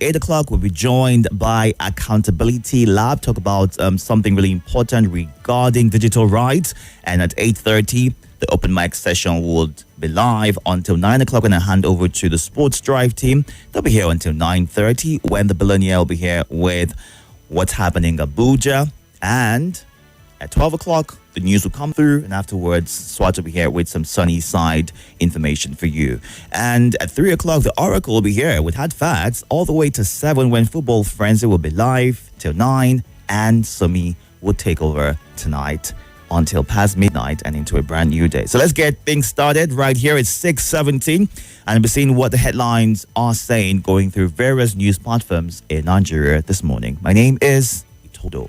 At 8 o'clock, we'll be joined by Accountability Lab, talk about something really important regarding digital rights. And at 8:30, the open mic session would be live until 9 o'clock when I hand over to the Sports Drive team. They'll be here until 9:30 when the billionaire will be here with what's happening in Abuja. And at 12 o'clock, the news will come through, and afterwards, Swat will be here with some sunny side information for you. And at 3 o'clock, the Oracle will be here with hard facts all the way to 7 when Football Frenzy will be live till 9, and Sumi will take over tonight until past midnight and into a brand new day. So let's get things started right here. It's 6:17, and we're seeing what the headlines are saying going through various news platforms in Nigeria this morning. My name is Itodo.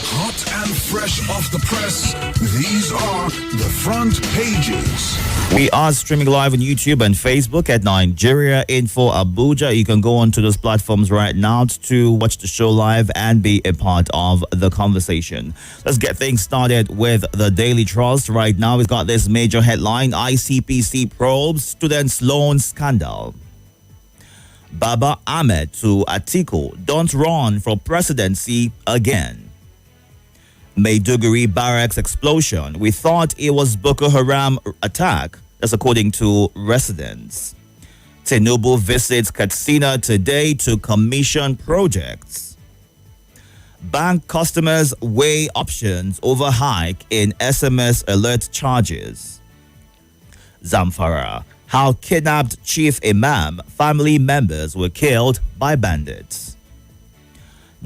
Hot and fresh off the press, these are the front pages. We are streaming live on YouTube and Facebook at Nigeria Info Abuja. You can go onto those platforms right now to watch the show live and be a part of the conversation. Let's get things started with the Daily Trust. Right now, we've got this major headline: ICPC probes students' loan scandal. Baba Ahmed to Atiku, don't run for presidency again. Maiduguri barracks explosion. We thought it was Boko Haram attack. That's according to residents. Tinubu visits Katsina today to commission projects. Bank customers weigh options over hike in SMS alert charges. Zamfara. How kidnapped chief imam, family members were killed by bandits.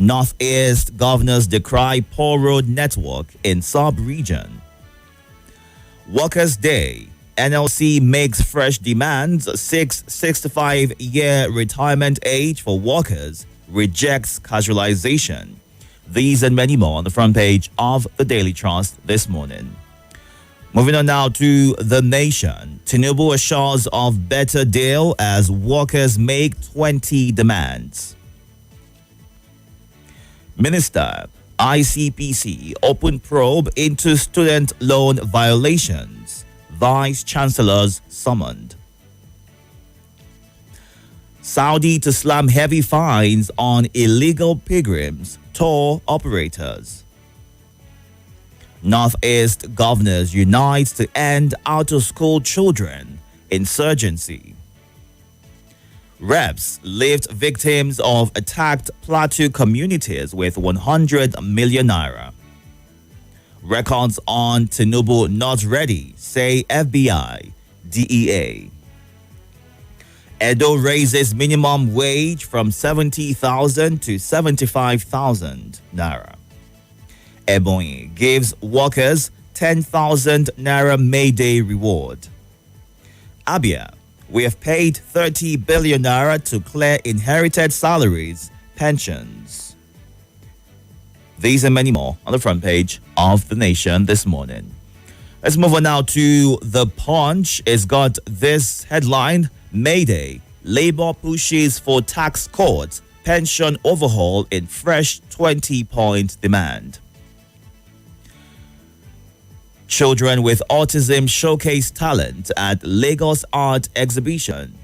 Northeast governors decry poor road network in sub-region. Workers' Day. NLC makes fresh demands. 65-year retirement age for workers. Rejects casualization. These and many more on the front page of the Daily Trust this morning. Moving on now to The Nation. Tinubu assures of better deal as workers make 20 demands. Minister, ICPC open probe into student loan violations. Vice Chancellors summoned. Saudi to slam heavy fines on illegal pilgrims, tour operators. Northeast governors unite to end out-of-school children insurgency. Reps lift victims of attacked plateau communities with 100 million naira. Records on Tinubu not ready, say FBI, DEA. Edo raises minimum wage from 70,000 to 75,000 naira. Ebonyi gives workers 10,000 naira May Day reward. Abia. We have paid 30 billion naira to clear inherited salaries, pensions. These and many more on the front page of The Nation this morning. Let's move on now to The Punch. It's got this headline: Mayday, Labour pushes for tax cuts, pension overhaul in fresh 20-point demand. Children with autism showcase talent at Lagos Art Exhibition.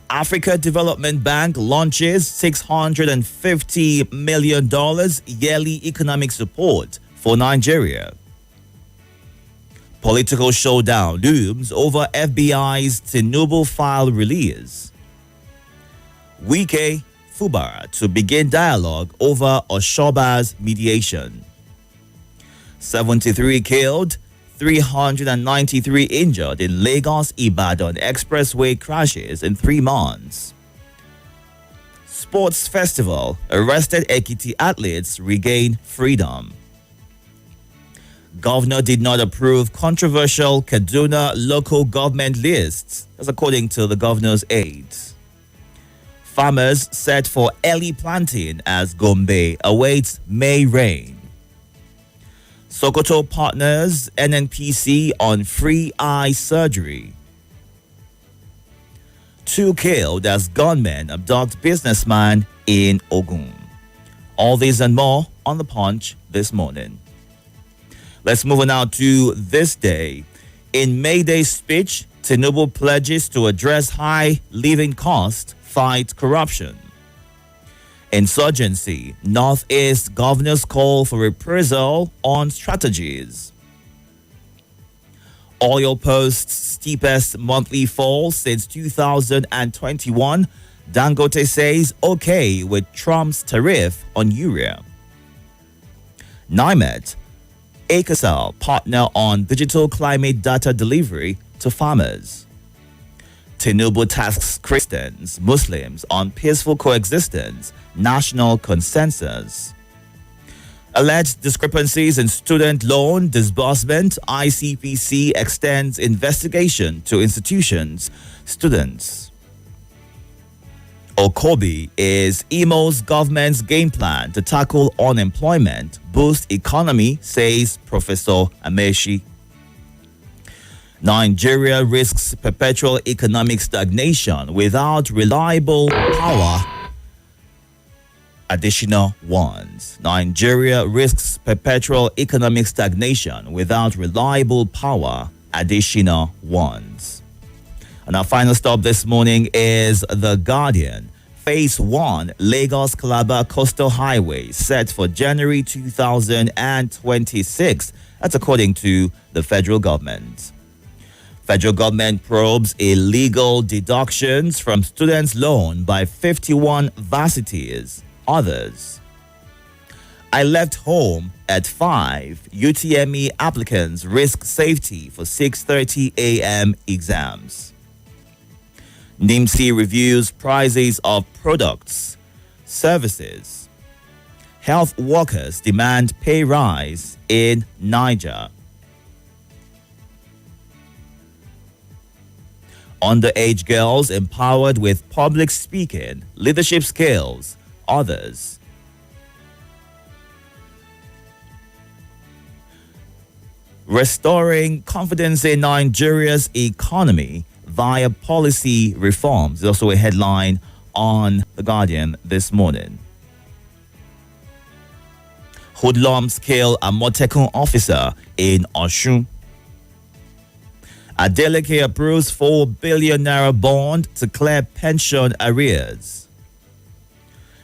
Africa Development Bank launches $650 million yearly economic support for Nigeria. Political showdown looms over FBI's Tinubu file release. Wike Fubara to begin dialogue over Oshoba's mediation. 73 killed, 393 injured in Lagos-Ibadan expressway crashes in 3 months. Sports Festival, arrested Ekiti athletes regain freedom. Governor did not approve controversial Kaduna local government lists, as according to the governor's aides. Farmers set for early planting as Gombe awaits May rain. Sokoto partners NNPC on free eye surgery. 2 killed as gunmen abduct businessman in Ogun. All these and more on The Punch this morning. Let's move on now to this day. In May Day speech, Tinubu pledges to address high living costs fight corruption. Insurgency, Northeast governors call for reprisal on strategies. Oil posts steepest monthly fall since 2021. Dangote says okay with Trump's tariff on urea. NIMET, Acosal partner on digital climate data delivery to farmers. Tinubu tasks Christians, Muslims on peaceful coexistence, national consensus. Alleged discrepancies in student loan disbursement, ICPC extends investigation to institutions, students. Okobi is Imo's government's game plan to tackle unemployment, boost economy, says Professor Amechi. Nigeria risks perpetual economic stagnation without reliable power. Additional ones. Nigeria risks perpetual economic stagnation without reliable power. Additional ones. And our final stop this morning is The Guardian. Phase 1 Lagos Calabar Coastal Highway set for January 2026. That's according to the federal government. Federal government probes illegal deductions from students' loan by 51 varsities. Others. I left home at 5. UTME applicants risk safety for 6:30 a.m. exams. NIMC reviews prices of products, services. Health workers demand pay rise in Niger. Underage girls empowered with public speaking, leadership skills. Others. Restoring confidence in Nigeria's economy via policy reforms is also a headline on The Guardian this morning. Hoodlums kill a Motekun officer in Oshun. Adeleke approves 4 billion naira bond to clear pension arrears.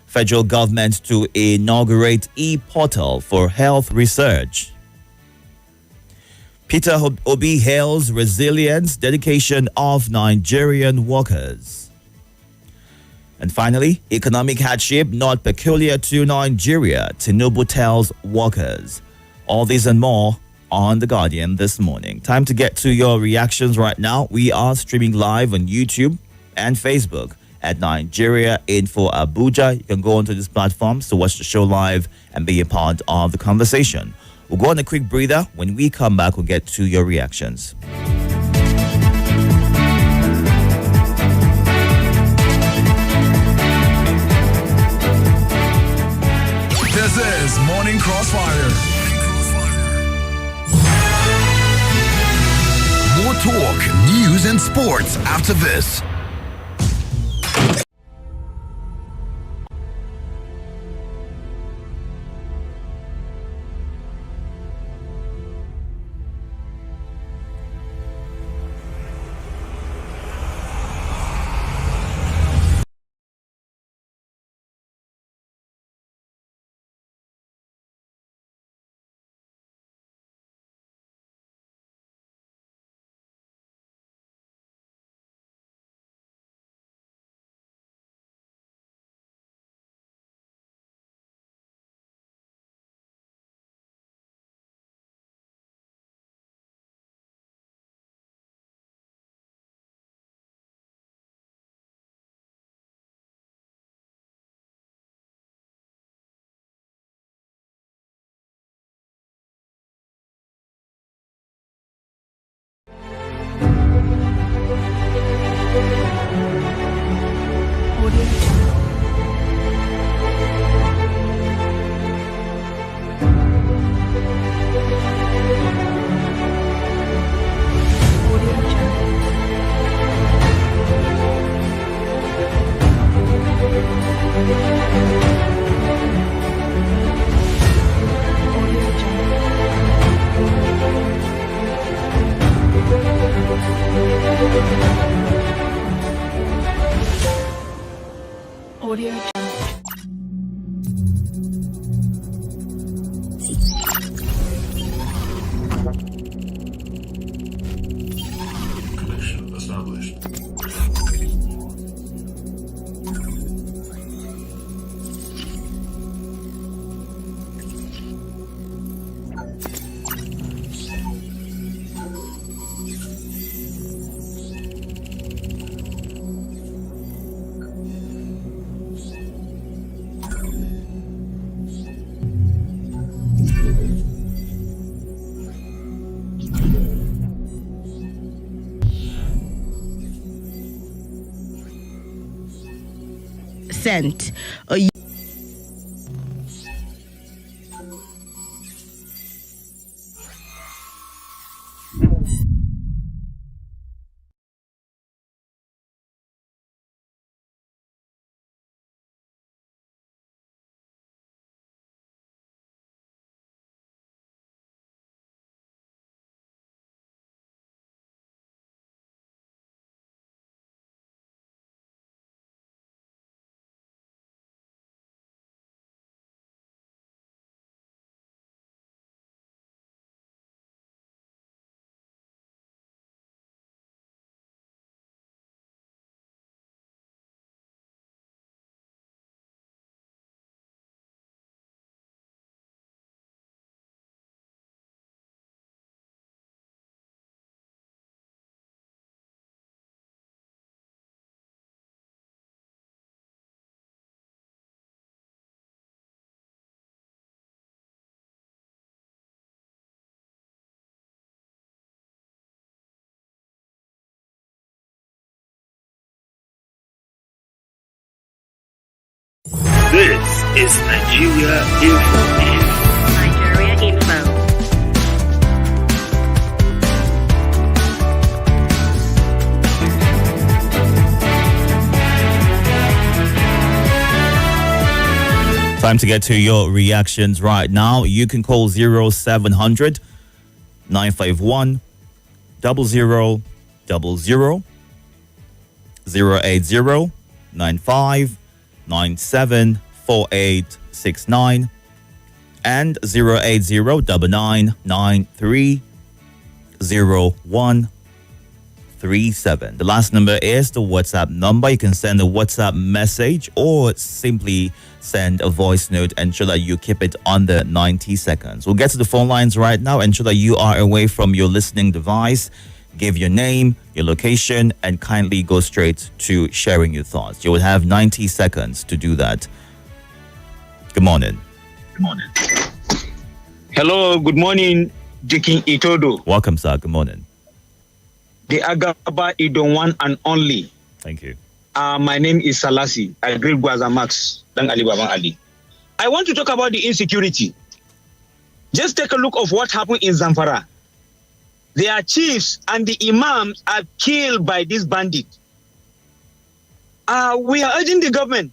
Federal government to inaugurate e-portal for health research. Peter Obi hails resilience, dedication of Nigerian workers. And finally, economic hardship not peculiar to Nigeria, Tinubu tells workers. All these and more on The Guardian this morning. Time to get to your reactions right now. We are streaming live on YouTube and Facebook at Nigeria Info Abuja. You can go onto these platforms to watch the show live and be a part of the conversation. We'll go on a quick breather. When we come back, we'll get to your reactions. This is Morning Crossfire. More talk, news, and sports after this. Audio. Connection established. Sent This is Nigeria Info. Nigeria Info. Time to get to your reactions right now. You can call 0700 951 0000 080 95 974869 and 080 9930 The last number is the WhatsApp number. You can send a WhatsApp message or simply send a voice note. Ensure that you keep it under 90 seconds. We'll get to the phone lines right now. Ensure that you are away from your listening device. Give your name, your location, and kindly go straight to sharing your thoughts. You will have 90 seconds to do that. Good morning. Good morning. Hello, good morning, Dikin Itodo. Welcome, sir. Good morning. The Agaba Idon one and only. Thank you. My name is Salasi. I greet Gwaza Max. Thank Ali Baban Ali. I want to talk about the insecurity. Just take a look of what happened in Zamfara. Their chiefs and the imams are killed by this bandit. We are urging the government.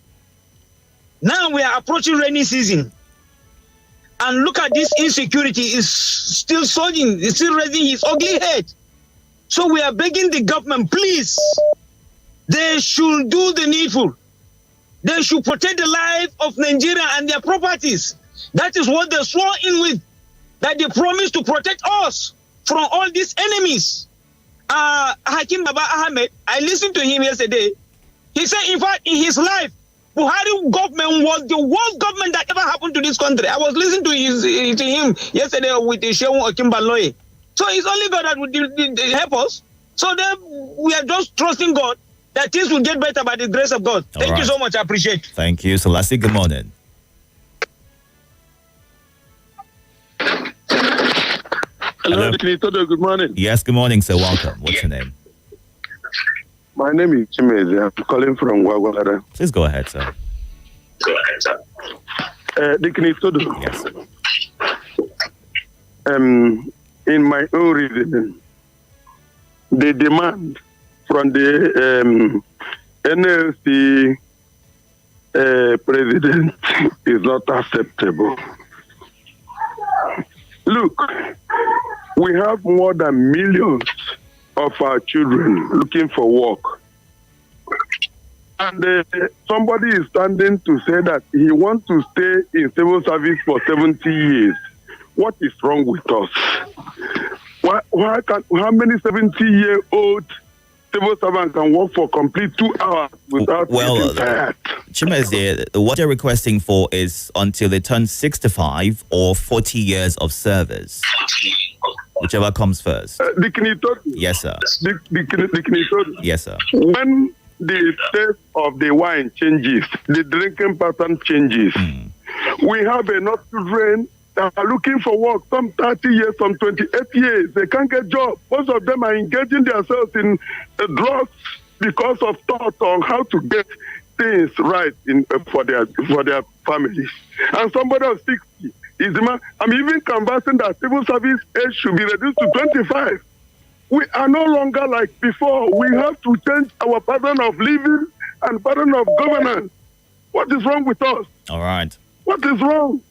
Now we are approaching rainy season. And look at this insecurity is still surging. It's still raising his ugly head. So we are begging the government, please. They should do the needful. They should protect the life of Nigeria and their properties. That is what they swore in with. That they promised to protect us from all these enemies. Hakim Baba Ahmed, I listened to him yesterday. He said, in fact, in his life, Buhari government was the worst government that ever happened to this country. I was listening to him yesterday with Shehu Okimbaloye. So it's only God that would help us. So then we are just trusting God that things will get better by the grace of God. Thank you so much. I appreciate it. Thank you. Selassie, good morning. Hello, Itodo, good morning. Yes, good morning, sir. Welcome. What's your name? My name is Chimeze. I'm calling from Wagwalada. Please go ahead, sir. Itodo. Yes, sir. In my own reasoning, the demand from the NLC president is not acceptable. Look, we have more than millions of our children looking for work. And somebody is standing to say that he wants to stay in civil service for 70 years. What is wrong with us? How many 70-year-old civil servants can work for complete 2 hours without getting tired? Chimeze, what you're requesting for is until they turn 65 or 40 years of service. Whichever comes first. The Itodo. Yes, sir. The Itodo. Yes, sir. When the taste of the wine changes, the drinking pattern changes. We have enough children that are looking for work, some 30 years, some 28 years. They can't get jobs. Most of them are engaging themselves in drugs because of thoughts on how to get things right for their families. And somebody of 60 I'm even conversing that civil service age should be reduced to 25. We are no longer like before. We have to change our pattern of living and pattern of governance. What is wrong with us? All right. What is wrong?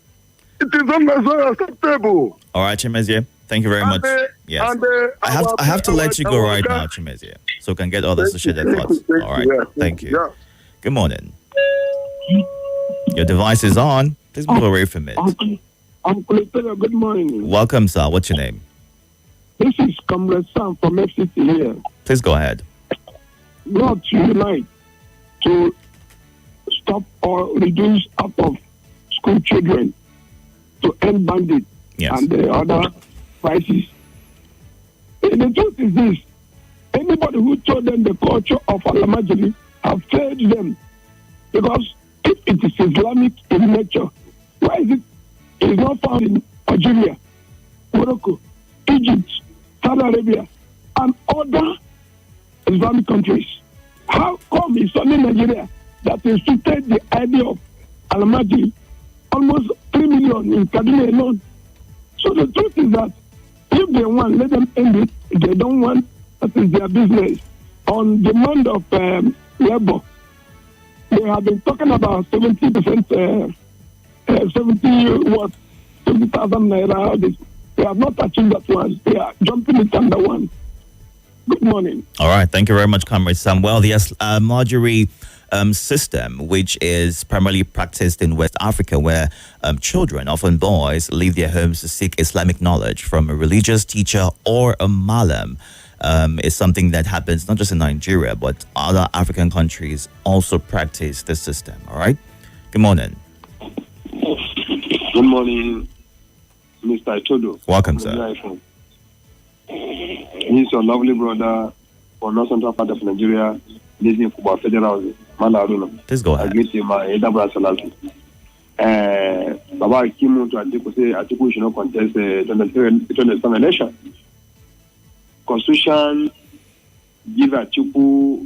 It is unacceptable. All right, Chimeze. Thank you very much. Yes. I have to let you go right now, Chimeze, so we can get others to share their thoughts. All right. Thank you. Yeah. Good morning. Your device is on. Please move away from it. Uncle Itodo, good morning. Welcome, sir. What's your name? This is Comrade Sam from FCC here. Please go ahead. Not to unite to stop or reduce out of school children to end bandits and the other crises. The truth is this: anybody who told them the culture of Alamajiri have failed them, because if it is Islamic in nature, why is it not found in Algeria, Morocco, Egypt, Saudi Arabia, and other Islamic countries? How come it's only Nigeria that instituted the idea of Alamajiri, almost 3 million in Kaduna alone? So the truth is that if they want, let them end it. If they don't want, that is their business. On demand of labor, they have been talking about 70%, 70,000 naira. They have not achieved that one. They are jumping it under one. Good morning. All right. Thank you very much, Comrade Sam. Well, the Marjorie system, which is primarily practiced in West Africa, where children, often boys, leave their homes to seek Islamic knowledge from a religious teacher or a malam, is something that happens not just in Nigeria, but other African countries also practice this system. All right. Good morning. Good morning, Mr. Itodo. Welcome, sir. He's your lovely brother from North Central part of Nigeria, living for Federal Malaruna. Please go ahead. I get him my Edabra Salatu. Baba Kimu to Atiku say Atiku should not contest the 2027 election. Constitution give Atiku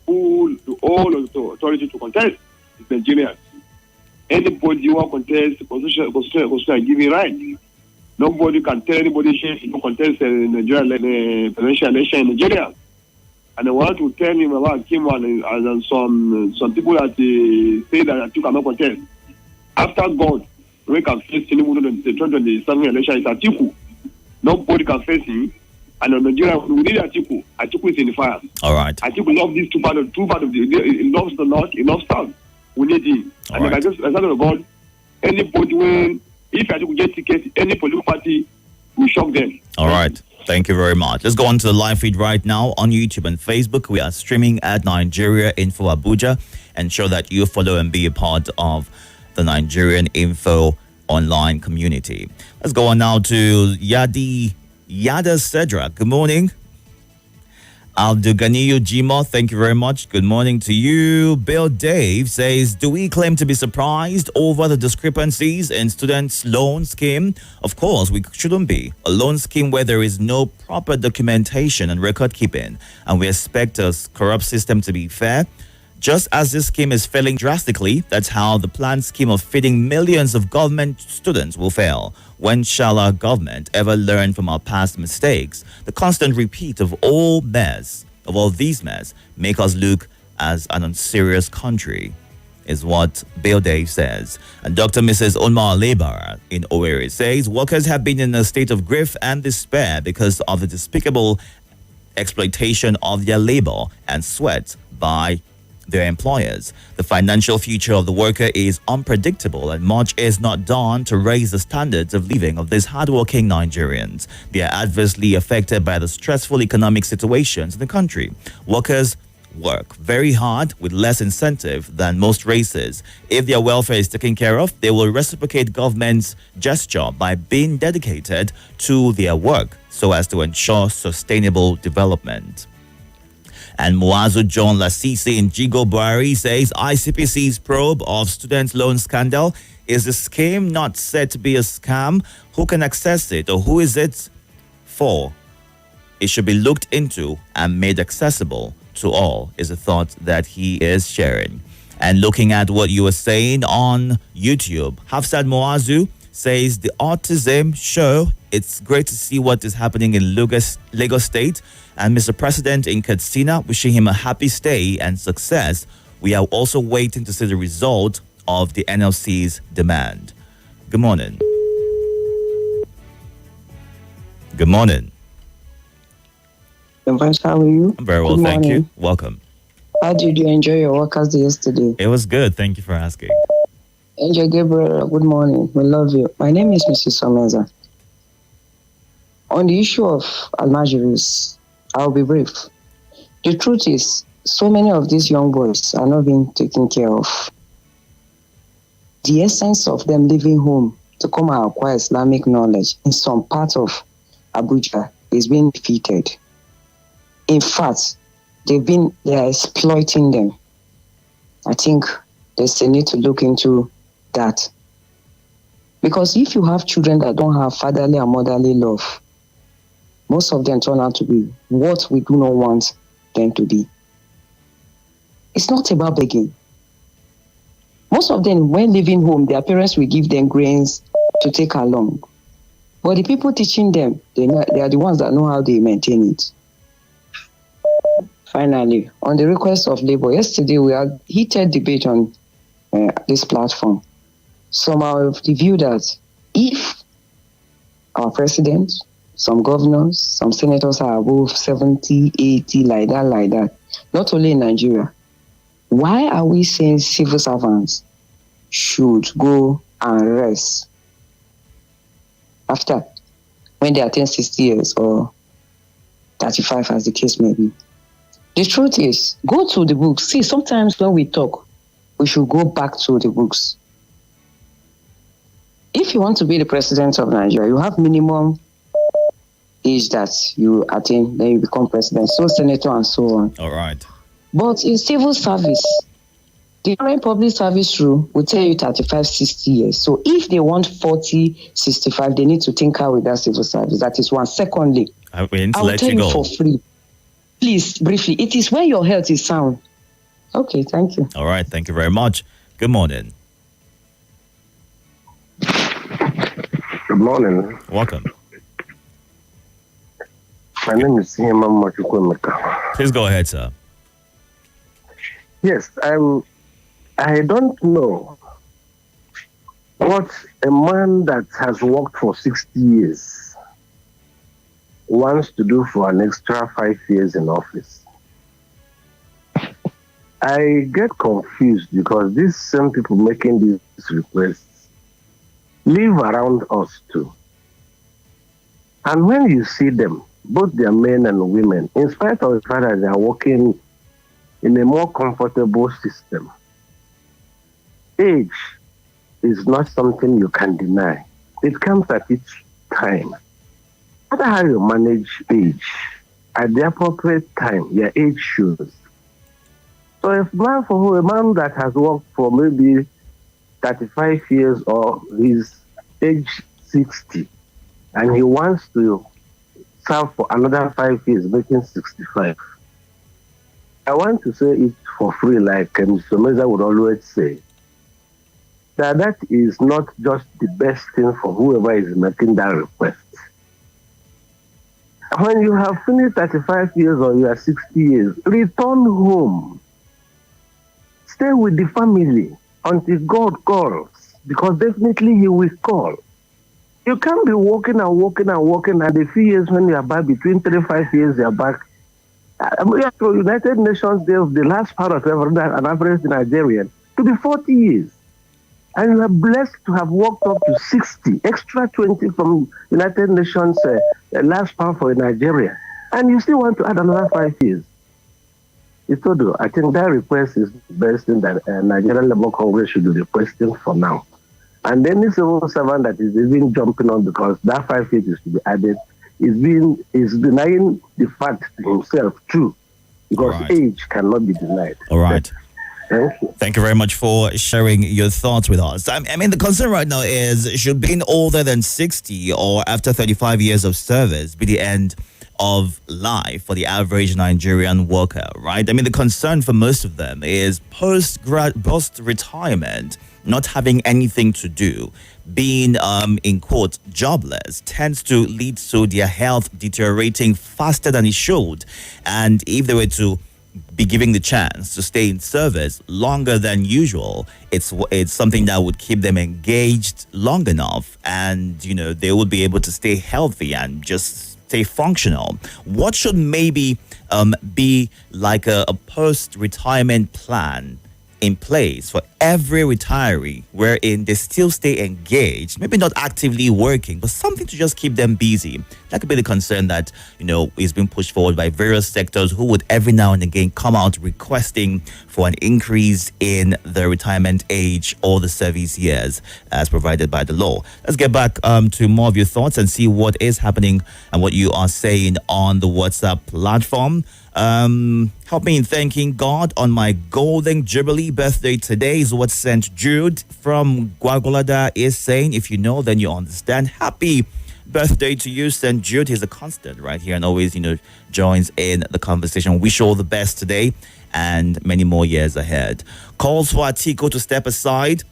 all of the authority to contest. It's Nigerians. Anybody who want contest, constitution give it right. Nobody can tell anybody to contest the Nigerian presidential election in Nigeria. And I want to tell him about Kim and some people that say that Atiku cannot contest. After God, we can face anyone in the 2027 election is Atiku. Nobody can face him. And in Nigeria, we need Atiku. Atiku is in the fire. All right. Atiku loves these two parts of he loves the north, he loves south. We need him. All right. I said to God, anybody when if Atiku get tickets, any political party will shock them. All right. Thank you very much. Let's go on to the live feed right now on YouTube and Facebook. We are streaming at Nigeria Info Abuja. Ensure that you follow and be a part of the Nigerian Info online community. Let's go on now to Yada Cedra. Good morning. Abduganiyu Jimo, thank you very much. Good morning to you. Bill Dave says, do we claim to be surprised over the discrepancies in students' loan scheme? Of course, we shouldn't be. A loan scheme where there is no proper documentation and record keeping, and we expect a corrupt system to be fair. Just as this scheme is failing drastically, that's how the planned scheme of feeding millions of government students will fail. When shall our government ever learn from our past mistakes? The constant repeat of all these mess, make us look as an unserious country, is what Bill Dave says. And Dr. Mrs. Onma Lebara in Owerri says, workers have been in a state of grief and despair because of the despicable exploitation of their labor and sweat by their employers. The financial future of the worker is unpredictable, and much is not done to raise the standards of living of these hardworking Nigerians. They are adversely affected by the stressful economic situations in the country. Workers work very hard with less incentive than most races. If their welfare is taken care of, they will reciprocate government's gesture by being dedicated to their work so as to ensure sustainable development. And Muazu John Lasisi in Jigo Buhari says ICPC's probe of student loan scandal is a scheme not said to be a scam. Who can access it, or who is it for? It should be looked into and made accessible to all, is a thought that he is sharing. And looking at what you were saying on YouTube, Hafsat Muazu says the autism show, it's great to see what is happening in Lagos State, and Mr. President in Katsina, wishing him a happy stay and success. We are also waiting to see the result of the NLC's demand. Good morning. Good morning. How are you? I'm very well, thank you. Welcome. How did you enjoy your workers' day yesterday? It was good. Thank you for asking. Angel Gabriel, good morning. We love you. My name is Mrs. Someza. On the issue of Almajiris, I'll be brief. The truth is, so many of these young boys are not being taken care of. The essence of them leaving home to come and acquire Islamic knowledge in some part of Abuja is being defeated. In fact, they are exploiting them. I think there's a need to look into that. Because if you have children that don't have fatherly and motherly love, most of them turn out to be what we do not want them to be. It's not about begging. Most of them, when leaving home, their parents will give them grains to take along. But the people teaching them, they are the ones that know how they maintain it. Finally, on the request of labor, yesterday we had heated debate on this platform. Some are of the view that if our president, some governors, some senators are above 70, 80, like that, not only in Nigeria, why are we saying civil servants should go and rest after when they attain 60 years or 35 as the case may be? The truth is, go to the books. See, sometimes when we talk, we should go back to the books. If you want to be the president of Nigeria, you have minimum age that you attain, then you become president, so senator and so on. All right. But in civil service, the current public service rule will tell you 35, 60 years. So if they want 40, 65, they need to tinker with that civil service. That is one. Secondly, I will let you go for free. Please, briefly, it is when your health is sound. Okay, thank you. All right, thank you very much. Good morning. Good morning. Welcome. My name is Hima Machukwemeka. Please go ahead, sir. Yes, I don't know what a man that has worked for 60 years wants to do for an extra 5 years in office. I get confused because these same people making these requests live around us too. And when you see them, both their men and women, in spite of the fact that they are working in a more comfortable system, age is not something you can deny. It comes at each time. No matter how you manage age, at the appropriate time, your age shows. So if a man that has worked for maybe 35 years or his age 60, and he wants to serve for another 5 years, making 65, I want to say it for free, like Mr. Meza would always say, that is not just the best thing for whoever is making that request. When you have finished 35 years or you are 60 years, return home. Stay with the family until God calls, because definitely He will call. You can't be walking and walking and walking, and a few years when you are back, between 3 to 5 years, you are back. We have to United Nations gave the last part of an average Nigerian to be 40 years. And you are blessed to have worked up to 60, extra 20 from United Nations last part for Nigeria. And you still want to add another 5 years. Itodo, I think that request is the best thing that Nigerian Labour Congress should be requesting for now. And then this civil servant that is even jumping on because that 5 years is to be added is denying the fact to himself too, because age cannot be denied. All right. Thank you very much for sharing your thoughts with us. I mean, the concern right now is, should being older than 60 or after 35 years of service be the end of life for the average Nigerian worker, right? I mean, the concern for most of them is post-retirement, not having anything to do, being, in quote, jobless, tends to lead to their health deteriorating faster than it should. And if they were to be given the chance to stay in service longer than usual, it's something that would keep them engaged long enough, and they would be able to stay healthy and just stay functional. What should maybe be like a post-retirement plan in place for every retiree wherein they still stay engaged, maybe not actively working, but something to just keep them busy? That could be the concern that, is being pushed forward by various sectors who would every now and again come out requesting for an increase in the retirement age or the service years as provided by the law. Let's get back to more of your thoughts and see what is happening and what you are saying on the WhatsApp platform. Help me in thanking God on my Golden Jubilee birthday today is what St. Jude from Guagolada is saying. If you know, then you understand. Happy birthday to you, St. Jude. He's a constant right here and always, joins in the conversation. Wish you all the best today and many more years ahead. Calls for Atiku to step aside,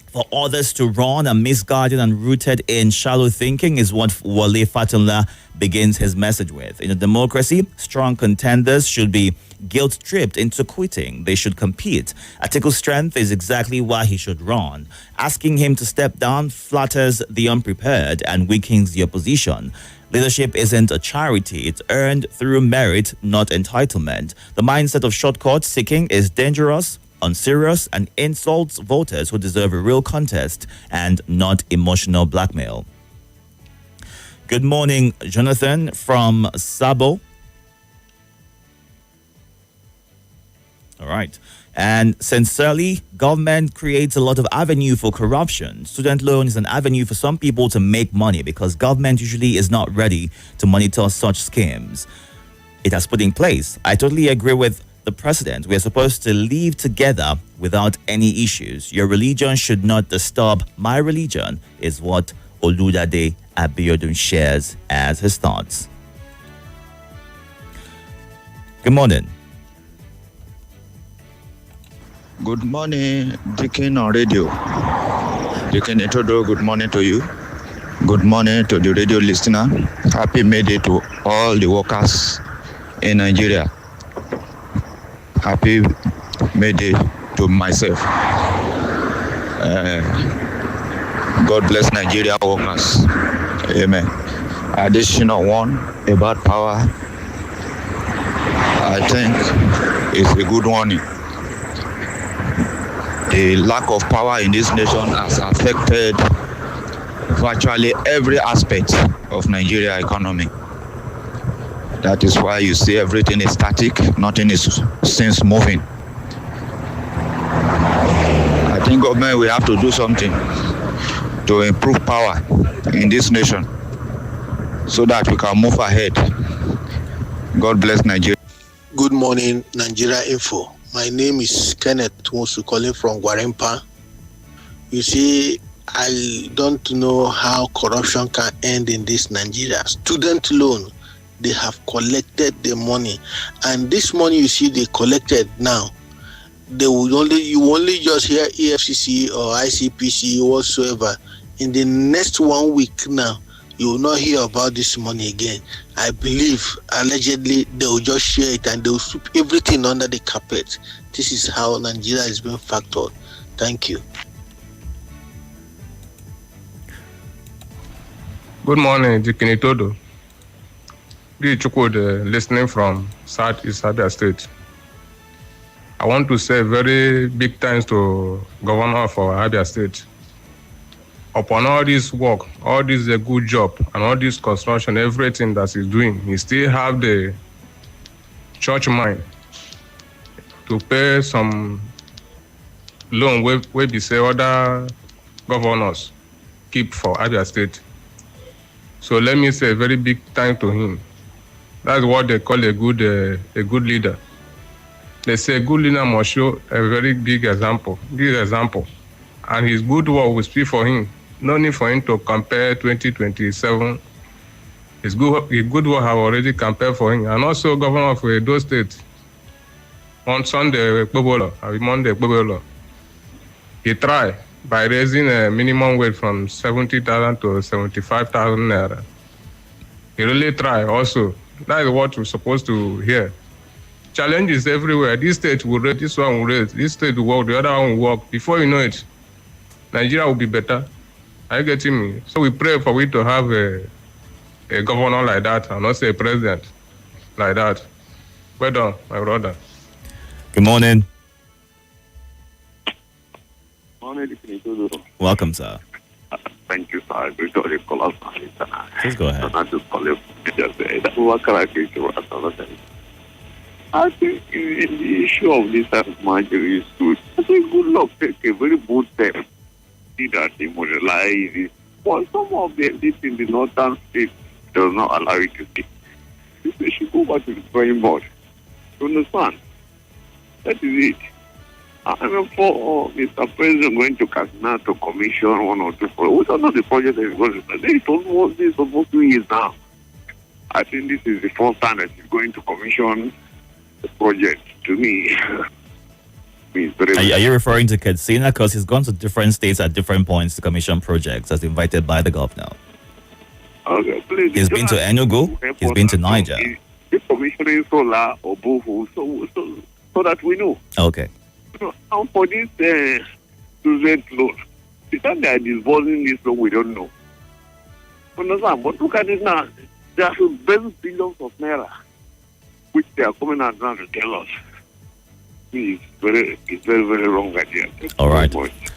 for others to run, and misguided and rooted in shallow thinking is what Wale Fatullah begins his message with. In a democracy, strong contenders should be guilt-tripped into quitting. They should compete. Atiku's strength is exactly why he should run. Asking him to step down flatters the unprepared and weakens the opposition. Leadership isn't a charity. It's earned through merit, not entitlement. The mindset of shortcut seeking is dangerous, unserious, and insults voters who deserve a real contest and not emotional blackmail. Good morning, Jonathan from Sabo. All right. And sincerely, government creates a lot of avenue for corruption. Student loan is an avenue for some people to make money because government usually is not ready to monitor such schemes it has put in place. I totally agree with the president. We are supposed to live together without any issues. Your religion should not disturb my religion, is what Oludade Abiodun shares as his thoughts. Good morning. Good morning, Deacon on radio. Deacon Itodo, good morning to you. Good morning to the radio listener. Happy May Day to all the workers in Nigeria. Happy May Day to myself. God bless Nigeria workers. Amen. Additional one about power, I think, is a good warning. The lack of power in this nation has affected virtually every aspect of Nigeria economy. That is why you see everything is static, nothing is since moving. I think government will have to do something to improve power in this nation so that we can move ahead. God bless Nigeria. Good morning, Nigeria Info. My name is Kenneth Wosu calling from Gwarempa. You see, I don't know how corruption can end in this Nigeria. Student loan, they have collected the money. And this money you see they collected now, you only just hear EFCC or ICPC or whatsoever. In the next 1 week now, you will not hear about this money again. I believe, allegedly, they will just share it and they will sweep everything under the carpet. This is how Nigeria is being factored. Thank you. Good morning, Deacon Itodo. listening from Southeast Abia State. I want to say very big thanks to Governor for Abia State. Upon all this work, all this a good job, and all this construction, everything that he's doing, he still have the church mind to pay some loan where be say other governors keep for Abia State. So let me say a very big thank to him. That's what they call a good leader. They say a good leader must show a very big example. And his good work will speak for him. No need for him to compare 2027. His good work have already compared for him. And also Governor of Edo State, on Sunday, Monday, he tried by raising a minimum wage from 70,000 to 75,000 naira. He really tried also. That is what we're supposed to hear. Challenges everywhere. This state will rate, this one will rate, this state will work, the other one will work. Before you know it, Nigeria will be better. Are you getting me? So we pray for we to have a governor like that and also a president like that. Well done, my brother. Good morning. Morning, Itodo. Welcome, sir. Thank you, sir. Please go ahead. I think in the issue of this marginal schools, I think good luck take a very bold step. See that they modelize it. But some of them, this in the northern states does not allow it to see. They should go back to the drawing board. You understand? That is it. I mean, for Mr. President going to Kaduna to commission one or two projects, we don't know the project that is going to be. It's almost 2 years now. I think this is the first time that he's going to commission the project. To me, are you referring to Katsina? Because he's gone to different states at different points to commission projects as invited by the governor. Okay, please. He's been to Enugu. He's been to Niger. He's commissioning solar or bohu, so that we know. Okay. And for this student loan, the time they are disbursing this loan, we don't know. Understand? But look at it now. There are very billions of naira which they are coming out now to tell us. It's very, very wrong idea. All right.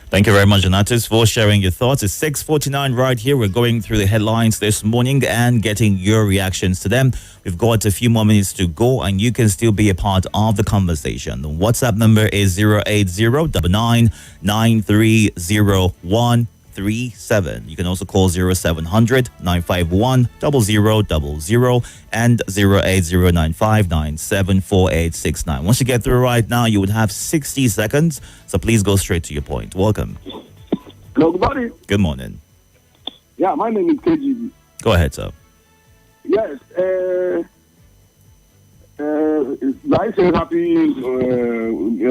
Thank you very much, Donatus, for sharing your thoughts. It's 6:49 right here. We're going through the headlines this morning and getting your reactions to them. We've got a few more minutes to go, and you can still be a part of the conversation. The WhatsApp number is 080-99930137. You can also call 0700-951-0000 and 08095974869. Once you get through right now, you would have 60 seconds. So please go straight to your point. Welcome. Hello, good morning. Good morning. Yeah, my name is KGB. Go ahead, sir. Yes. I say happy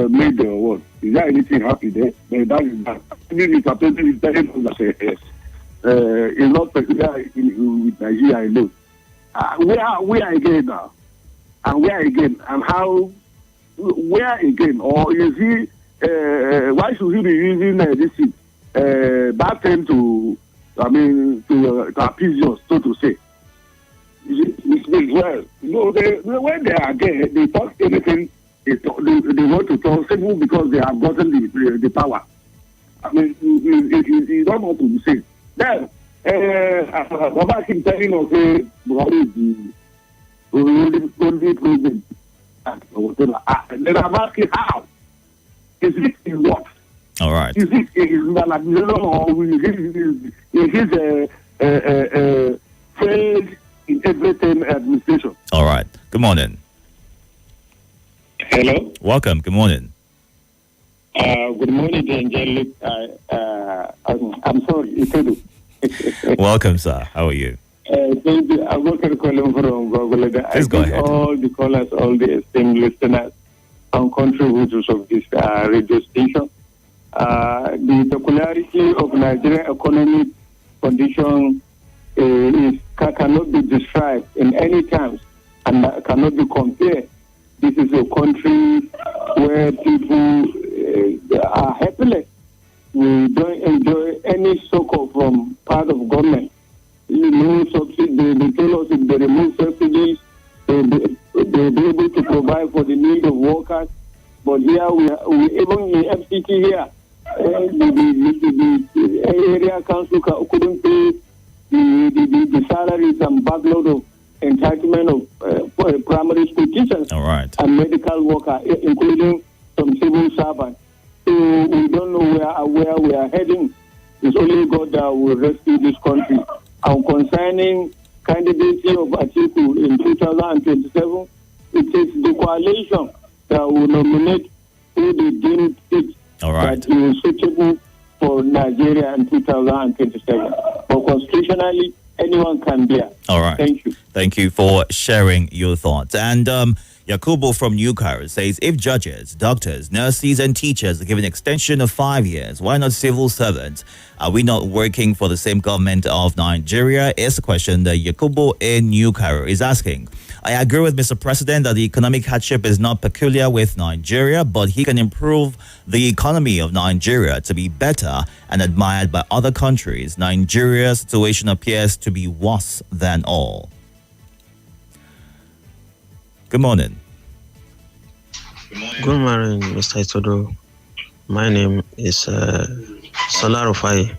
made or what? Is there anything happy there? That is that. Mr. President is telling us that it's not peculiar with Nigeria alone. We are again now. And where again? And how? Where again? Or is he? Why should he be using this that thing to appease us, so to say? Well, when they are there, they talk anything. They want to talk simple because they have gotten the power. I mean, you don't know what to say. Then, Baba keeps telling us, Buhari is the only president. Then I'm asking how? Is it in what? All right. Is it in his failed in everything administration? All right. Good morning. Hello. Welcome. Good morning. Good morning, Angelic. I'm sorry, Itodo. Welcome, sir. How are you? Thank you. I'm working calling from Google. Please go ahead. All the callers, all the esteemed listeners and contributors of this radio station. The peculiarity of Nigerian economic condition cannot be described in any terms and cannot be compared. This is a country where people are helpless. We don't enjoy any support from part of government. Subsidy, they tell us if they remove subsidies, the area council couldn't pay the salaries and backlog of entitlement of primary school teachers and medical workers, including some civil servants. So we don't know where we are heading. It's only God that will rescue this country. And concerning candidacy of Atiku in 2027, it is the coalition that will nominate who they deem fit that is suitable for Nigeria in 2027. But constitutionally, anyone can be. All right. Thank you. Thank you for sharing your thoughts. And Yakubu from New Cairo says, if judges, doctors, nurses, and teachers are given extension of 5 years, why not civil servants? Are we not working for the same government of Nigeria? Is the question that Yakubu in New Cairo is asking. I agree with Mr. President that the economic hardship is not peculiar with Nigeria, but he can improve the economy of Nigeria to be better and admired by other countries. Nigeria's situation appears to be worse than all. Good morning. Good morning, Mr. Itodo. My name is Solarofai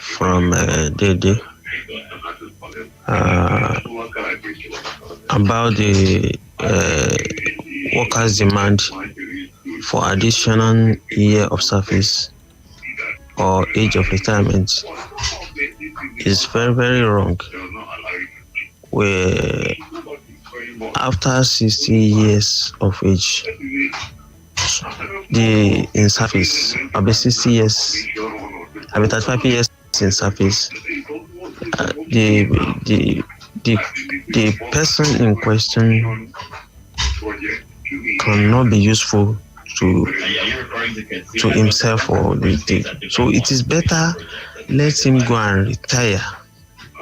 from Dede. About the workers' demand for additional year of service or age of retirement is very, very wrong. Where after 60 years of age, in service, about 60 years, about 35 years in service, the person in question cannot be useful to himself or the. So it is better let him go and retire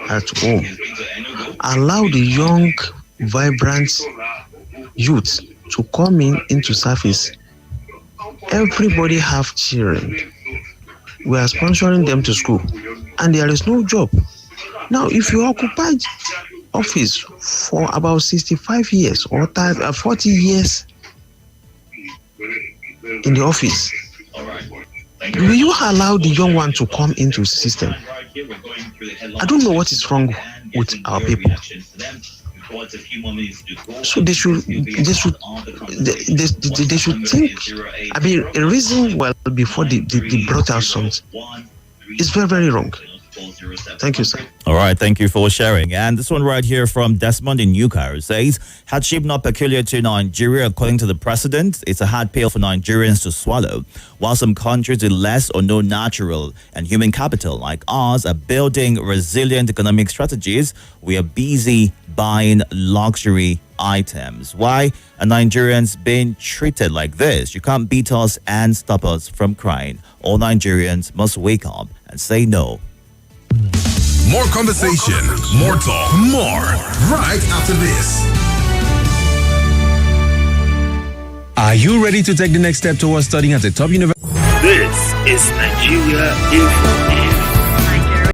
at home. Allow the young, vibrant youth to come into service. Everybody have children. We are sponsoring them to school, and there is no job. Now, if you occupy office for about 65 years or 40 years in the office, will you allow the young one to come into the system? I don't know what is wrong with our people. So they should think. I mean, a reason before they brought out something. It's very, very wrong. Thank you, sir. All right, thank you for sharing. And this one right here from Desmond in New Cairo says, hardship not peculiar to Nigeria according to the president. It's a hard pill for Nigerians to swallow. While some countries with less or no natural and human capital like ours are building resilient economic strategies, we are busy buying luxury items. Why are Nigerians being treated like this? You can't beat us and stop us from crying. All Nigerians must wake up and say no. More conversation, more talk, more right after this. Are you ready to take the next step towards studying at a top university? This is Nigeria Info.